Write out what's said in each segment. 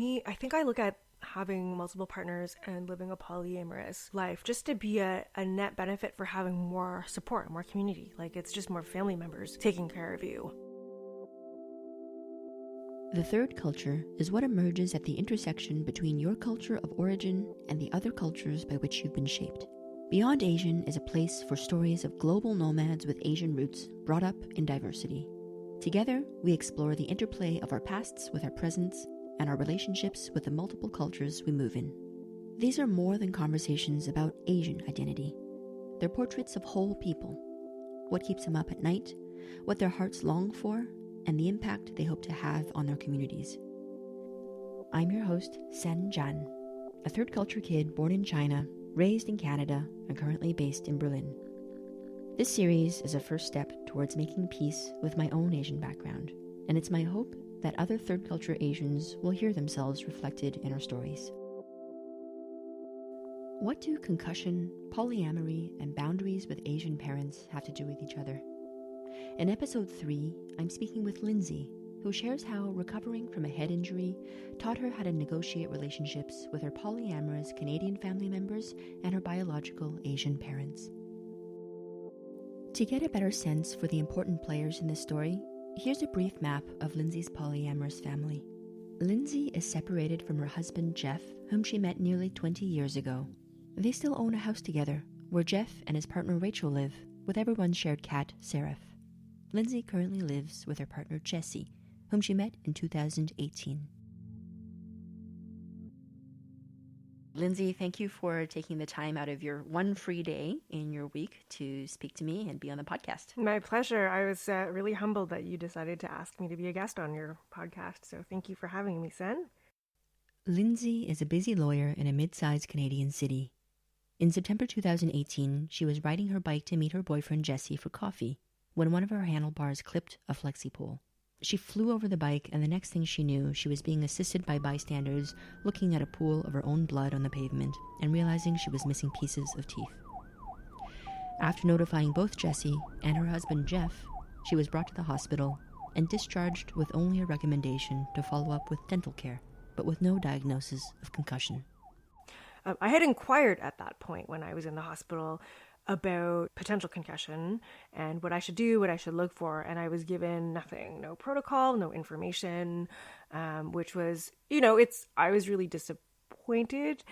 I think I look at having multiple partners and living a polyamorous life just to be a net benefit for having more support, more community. Like, it's just more family members taking care of you. The third culture is what emerges at the intersection between your culture of origin and the other cultures by which you've been shaped. Beyond Asian is a place for stories of global nomads with Asian roots brought up in diversity. Together, we explore the interplay of our pasts with our presents and our relationships with the multiple cultures we move in. These are more than conversations about Asian identity. They're portraits of whole people, what keeps them up at night, what their hearts long for, and the impact they hope to have on their communities. I'm your host, Sen Jan, a third culture kid born in China, raised in Canada, and currently based in Berlin. This series is a first step towards making peace with my own Asian background, and it's my hope that other third culture Asians will hear themselves reflected in our stories. What do concussion, polyamory, and boundaries with Asian parents have to do with each other? In episode 3, I'm speaking with Lindsay, who shares how recovering from a head injury taught her how to negotiate relationships with her polyamorous Canadian family members and her biological Asian parents. To get a better sense for the important players in this story, here's a brief map of Lindsay's polyamorous family. Lindsay is separated from her husband Jeff, whom she met nearly 20 years ago. They still own a house together, where Jeff and his partner Rachel live, with everyone's shared cat, Seraph. Lindsay currently lives with her partner Jessie, whom she met in 2018. Lindsay, thank you for taking the time out of your one free day in your week to speak to me and be on the podcast. My pleasure. I was really humbled that you decided to ask me to be a guest on your podcast, so thank you for having me, Sen. Lindsay is a busy lawyer in a mid-sized Canadian city. In September 2018, she was riding her bike to meet her boyfriend Jesse for coffee when one of her handlebars clipped a flexi pole. She flew over the bike, and the next thing she knew, she was being assisted by bystanders looking at a pool of her own blood on the pavement and realizing she was missing pieces of teeth. After notifying both Jessie and her husband Jeff, she was brought to the hospital and discharged with only a recommendation to follow up with dental care, but with no diagnosis of concussion. I had inquired at that point when I was in the hospital about potential concussion and what I should do, what I should look for, and I was given nothing, no protocol, no information, which was, I was really disappointed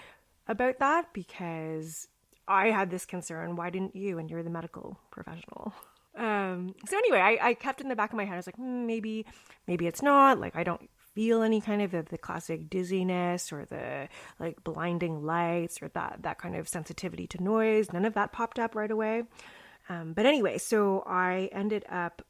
about that because I had this concern. Why didn't you? And you're the medical professional. So anyway, I kept in the back of my head, I was like, maybe it's not, like, I don't feel any kind of the classic dizziness or the like blinding lights or that kind of sensitivity to noise. None of that popped up right away. But anyway, so I ended up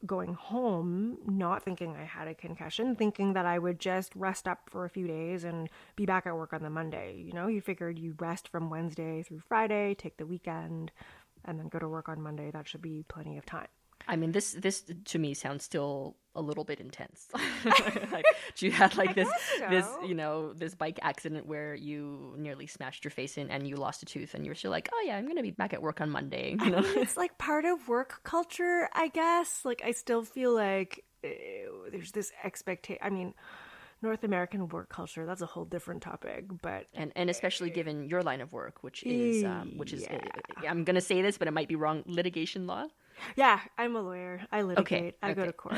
going home, not thinking I had a concussion, thinking that I would just rest up for a few days and be back at work on the Monday. You figured you rest from Wednesday through Friday, take the weekend, and then go to work on Monday. That should be plenty of time. I mean, this to me sounds still a little bit intense. Like, you had like this bike accident where you nearly smashed your face in and you lost a tooth, and you were still like, oh yeah, I'm gonna be back at work on Monday. It's like part of work culture, I guess. Like, I still feel like there's this expectation. I mean, North American work culture, that's a whole different topic, but and especially given your line of work, which is I'm gonna say this, but it might be wrong, litigation law. Yeah, I'm a lawyer. I litigate. I go to court.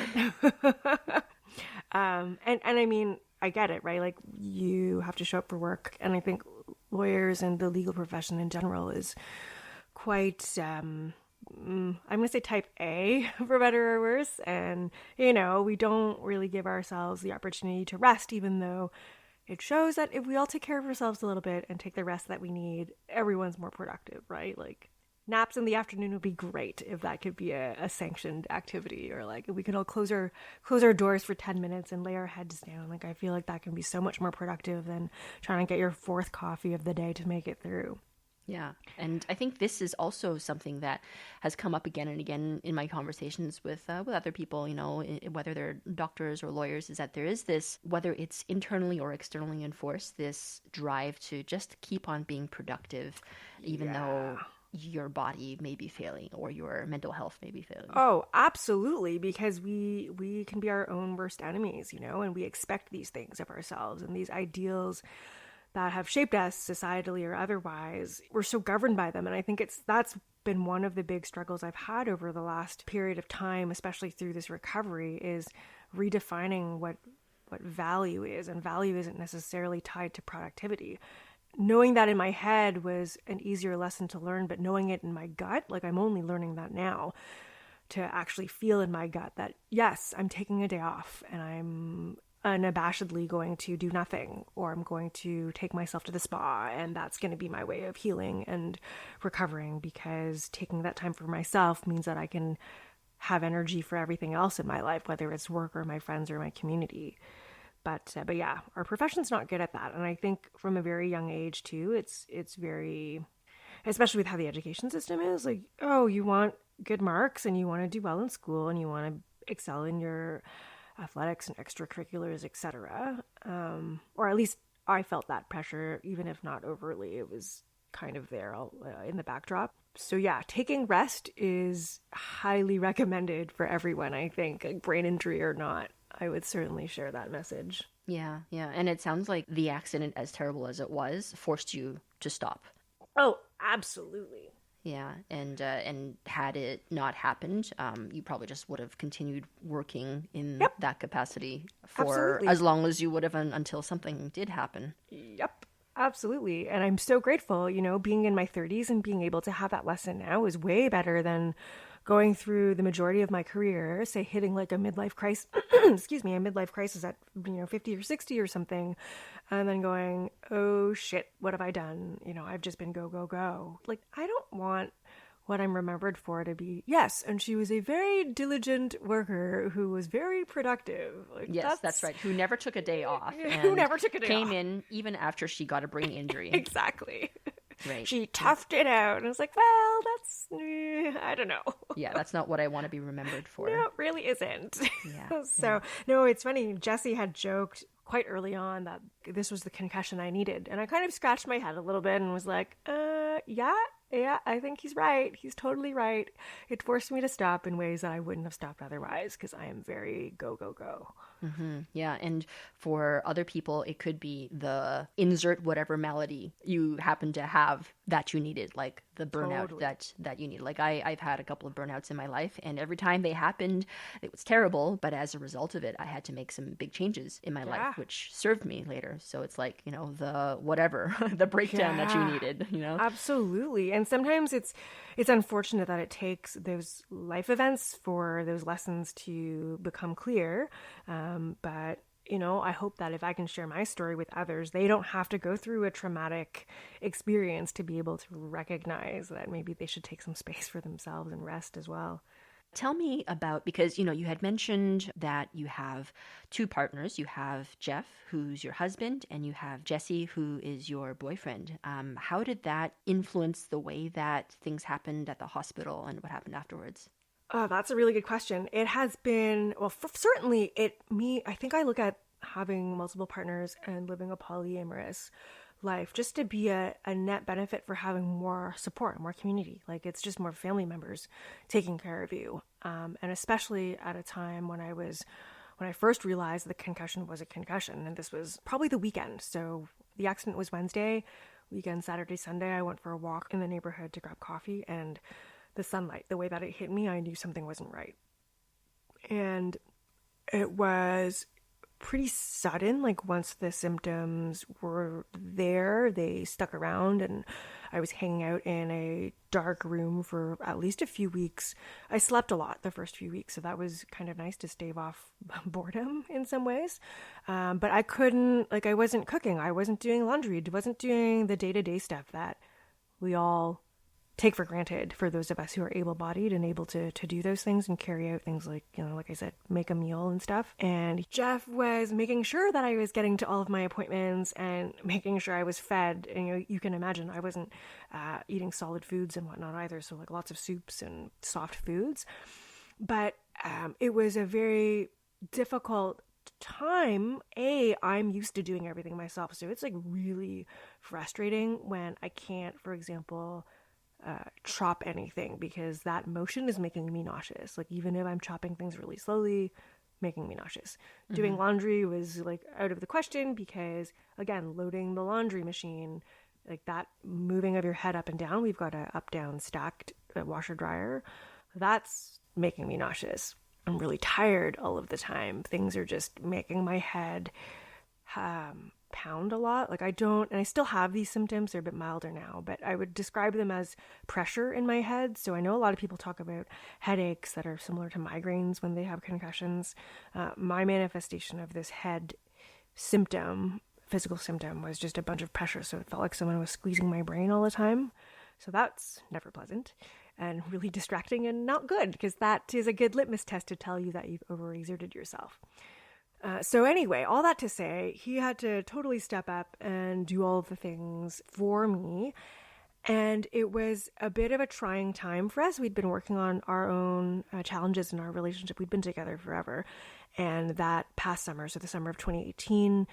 And I mean, I get it, right? Like, you have to show up for work, and I think lawyers and the legal profession in general is quite I'm going to say type A, for better or worse. And, we don't really give ourselves the opportunity to rest, even though it shows that if we all take care of ourselves a little bit and take the rest that we need, everyone's more productive, right? Like, naps in the afternoon would be great if that could be a sanctioned activity, or like if we could all close our doors for 10 minutes and lay our heads down. Like, I feel like that can be so much more productive than trying to get your fourth coffee of the day to make it through. Yeah. And I think this is also something that has come up again and again in my conversations with other people, whether they're doctors or lawyers, is that there is this, whether it's internally or externally enforced, this drive to just keep on being productive, even though your body may be failing or your mental health may be failing. Oh, absolutely, because we can be our own worst enemies, and we expect these things of ourselves, and these ideals that have shaped us societally or otherwise. We're so governed by them, and I think that's been one of the big struggles I've had over the last period of time, especially through this recovery, is redefining what value is, and value isn't necessarily tied to productivity. Knowing that in my head was an easier lesson to learn, but knowing it in my gut, like I'm only learning that now, to actually feel in my gut that, yes, I'm taking a day off and I'm unabashedly going to do nothing, or I'm going to take myself to the spa, and that's going to be my way of healing and recovering, because taking that time for myself means that I can have energy for everything else in my life, whether it's work or my friends or my community. But yeah, our profession's not good at that. And I think from a very young age too, it's very, especially with how the education system is, like, oh, you want good marks and you want to do well in school and you want to excel in your athletics and extracurriculars, etc. Or at least I felt that pressure, even if not overtly. It was kind of there in the backdrop. So yeah, taking rest is highly recommended for everyone, I think, like brain injury or not. I would certainly share that message. Yeah. And it sounds like the accident, as terrible as it was, forced you to stop. Oh, absolutely. Yeah, and had it not happened, you probably just would have continued working in that capacity for Absolutely. as long as you would have until something did happen. Yep, absolutely. And I'm so grateful, being in my 30s and being able to have that lesson now is way better than going through the majority of my career, say hitting like a midlife crisis, a midlife crisis at 50 or 60 or something, and then going, oh shit, what have I done? I've just been go. Like, I don't want what I'm remembered for to be, yes, and she was a very diligent worker who was very productive. Like, yes, that's right. Who never took a day off. Who never took a day came off. in even after she got a brain injury. Exactly. Right. She toughed it out. And I was like, well, that's, I don't know. Yeah, that's not what I want to be remembered for. No, it really isn't. Yeah. So, no, it's funny. Jesse had joked quite early on that this was the concussion I needed. And I kind of scratched my head a little bit and was like, yeah, I think he's right. He's totally right. It forced me to stop in ways that I wouldn't have stopped otherwise, because I am very go. Mm-hmm. Yeah, and for other people, it could be the insert whatever malady you happen to have that you needed, like the burnout Totally. that you need. Like I've had a couple of burnouts in my life, and every time they happened, it was terrible. But as a result of it, I had to make some big changes in my life, which served me later. So it's like, the whatever, the breakdown that you needed, Absolutely. And sometimes it's unfortunate that it takes those life events for those lessons to become clear. But I hope that if I can share my story with others, they don't have to go through a traumatic experience to be able to recognize that maybe they should take some space for themselves and rest as well. Tell me about, because, you had mentioned that you have two partners. You have Jeff, who's your husband, and you have Jesse, who is your boyfriend. How did that influence the way that things happened at the hospital and what happened afterwards? Oh, that's a really good question. It has been, well, certainly I think I look at having multiple partners and living a polyamorous life just to be a net benefit for having more support, more community. Like, it's just more family members taking care of you. And especially at a time when I first realized the concussion was a concussion, and this was probably the weekend. So the accident was Wednesday, weekend, Saturday, Sunday, I went for a walk in the neighborhood to grab coffee, and the sunlight, the way that it hit me, I knew something wasn't right. And it was pretty sudden. Like, once the symptoms were there, they stuck around, and I was hanging out in a dark room for at least a few weeks. I slept a lot the first few weeks, so that was kind of nice to stave off boredom in some ways. But I wasn't cooking, I wasn't doing laundry, I wasn't doing the day-to-day stuff that we all take for granted for those of us who are able-bodied and able to do those things and carry out things like, like I said, make a meal and stuff. And Jeff was making sure that I was getting to all of my appointments and making sure I was fed. And you can imagine I wasn't eating solid foods and whatnot either. So like lots of soups and soft foods. But it was a very difficult time. I'm used to doing everything myself. So it's like really frustrating when I can't, for example, chop anything because that motion is making me nauseous. Like even if I'm chopping things really slowly, making me nauseous. Doing laundry was like out of the question because, again, loading the laundry machine, like that moving of your head up and down, we've got a up down stacked washer dryer, that's making me nauseous. I'm really tired all of the time. Things are just making my head pound a lot. Like and I still have these symptoms. They're a bit milder now, but I would describe them as pressure in my head. So I know a lot of people talk about headaches that are similar to migraines when they have concussions. My manifestation of this head physical symptom, was just a bunch of pressure. So it felt like someone was squeezing my brain all the time. So that's never pleasant and really distracting and not good, because that is a good litmus test to tell you that you've overexerted yourself. So anyway, all that to say, he had to totally step up and do all of the things for me. And it was a bit of a trying time for us. We'd been working on our own challenges in our relationship. We'd been together forever. And that past summer, so the summer of 2018,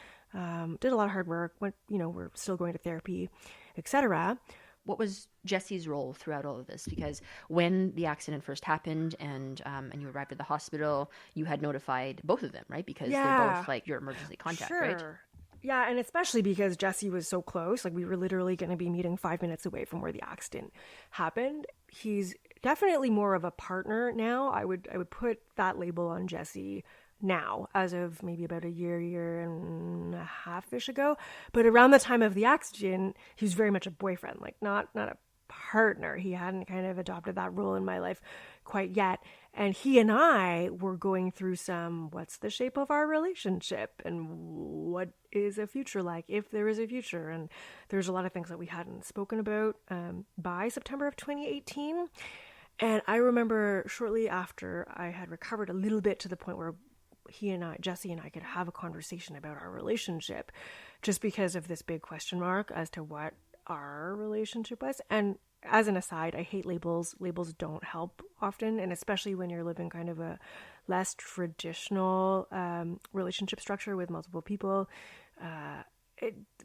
did a lot of hard work. We're still going to therapy, etc. What was Jesse's role throughout all of this? Because when the accident first happened and you arrived at the hospital, you had notified both of them, right? Because they're both like your emergency contact, right? Yeah, and especially because Jesse was so close. Like we were literally going to be meeting 5 minutes away from where the accident happened. He's definitely more of a partner now. I would put that label on Jesse now, as of maybe about a year and a half-ish ago. But around the time of the accident, he was very much a boyfriend, like not a partner. He hadn't kind of adopted that role in my life quite yet. And he and I were going through what's the shape of our relationship and what is a future like, if there is a future. And there's a lot of things that we hadn't spoken about by September of 2018. And I remember shortly after I had recovered a little bit to the point where Jesse and I could have a conversation about our relationship, just because of this big question mark as to what our relationship was. And as an aside, I hate labels. Labels don't help often, and especially when you're living kind of a less traditional relationship structure with multiple people.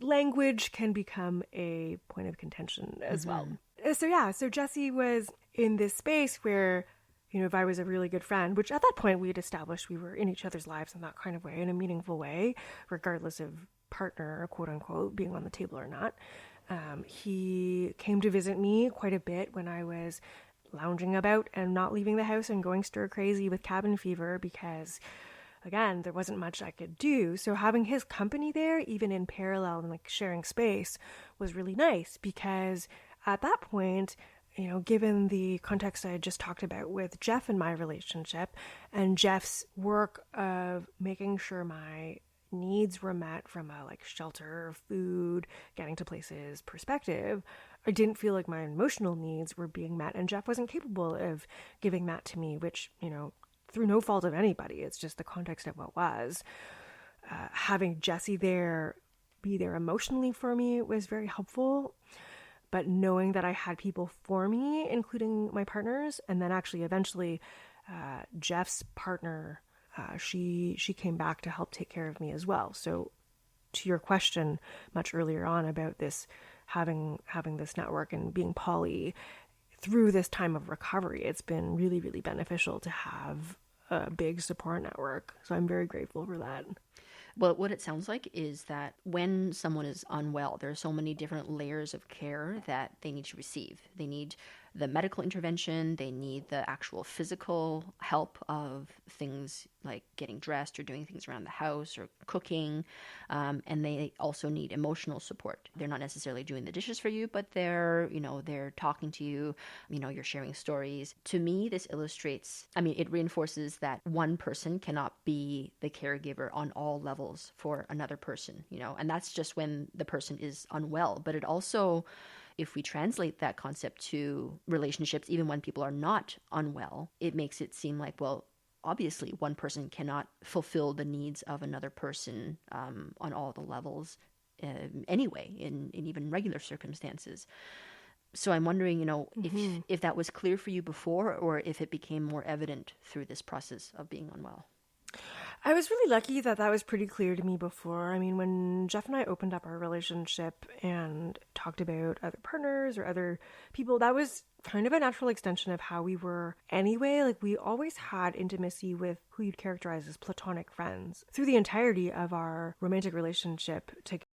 Language can become a point of contention as well. So Jesse was in this space where, if I was a really good friend, which at that point we had established we were in each other's lives in that kind of way, in a meaningful way, regardless of partner, quote unquote, being on the table or not. He came to visit me quite a bit when I was lounging about and not leaving the house and going stir crazy with cabin fever because, again, there wasn't much I could do. So having his company there, even in parallel and like sharing space, was really nice because at that point, given the context I had just talked about with Jeff and my relationship and Jeff's work of making sure my needs were met from a shelter, food, getting to places perspective, I didn't feel like my emotional needs were being met, and Jeff wasn't capable of giving that to me, which, through no fault of anybody, it's just the context of what was. Having Jesse be there emotionally for me was very helpful. But knowing that I had people for me, including my partners, and then actually eventually Jeff's partner, she came back to help take care of me as well. So to your question much earlier on about this, having this network and being poly, through this time of recovery, it's been really, really beneficial to have a big support network. So I'm very grateful for that. Well, what it sounds like is that when someone is unwell, there are so many different layers of care that they need to receive. They need the medical intervention, they need the actual physical help of things like getting dressed or doing things around the house or cooking, and they also need emotional support. They're not necessarily doing the dishes for you, but they're talking to you, you're sharing stories. To me, this illustrates, it reinforces that one person cannot be the caregiver on all levels for another person, and that's just when the person is unwell. But it also, if we translate that concept to relationships, even when people are not unwell, it makes it seem like, well, obviously one person cannot fulfill the needs of another person on all the levels anyway, in even regular circumstances. So I'm wondering, if that was clear for you before, or if it became more evident through this process of being unwell. I was really lucky that that was pretty clear to me before. I mean, when Jeff and I opened up our relationship and talked about other partners or other people, that was kind of a natural extension of how we were anyway. Like, we always had intimacy with who you'd characterize as platonic friends through the entirety of our romantic relationship together.